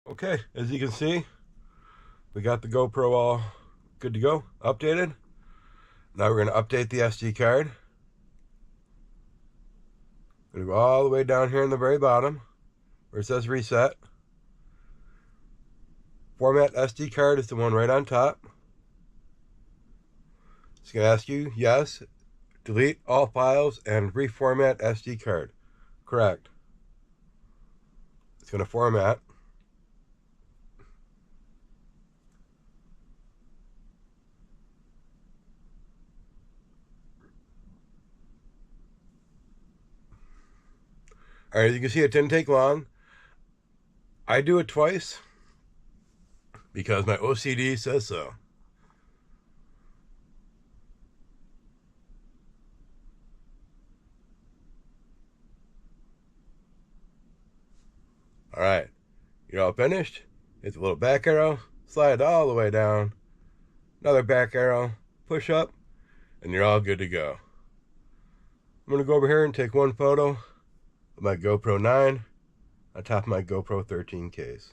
Okay, as you can see, we got the GoPro all good to go, updated. Now we're going to update the SD card. Going to go all the way down here in the very bottom where it says reset. Format SD card is the one right on top. It's going to ask you, yes, delete all files and reformat SD card. Correct. It's going to format. All right, as you can see, it didn't take long. I do it twice because my OCD says so. All right, you're all finished. Hit the little back arrow, slide all the way down, another back arrow, push up, and you're all good to go. I'm going to go over here and take one photo of my GoPro 9 on top of my GoPro 13 case.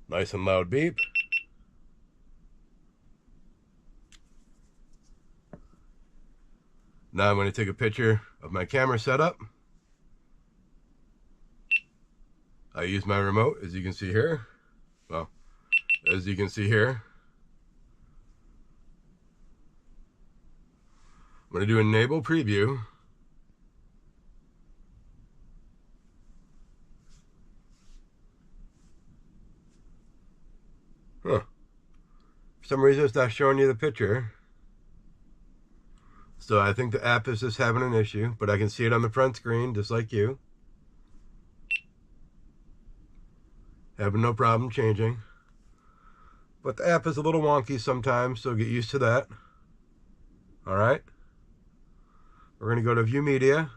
Nice and loud beep. Now I'm going to take a picture of my camera setup. I use my remote, as you can see here. Well, as you can see here. I'm going to do enable preview. Huh. For some reason it's not showing you the picture. So I think the app is just having an issue, but I can see it on the front screen just like you. Having no problem changing. But the app is a little wonky sometimes, so get used to that. Alright. We're going to go to View Media.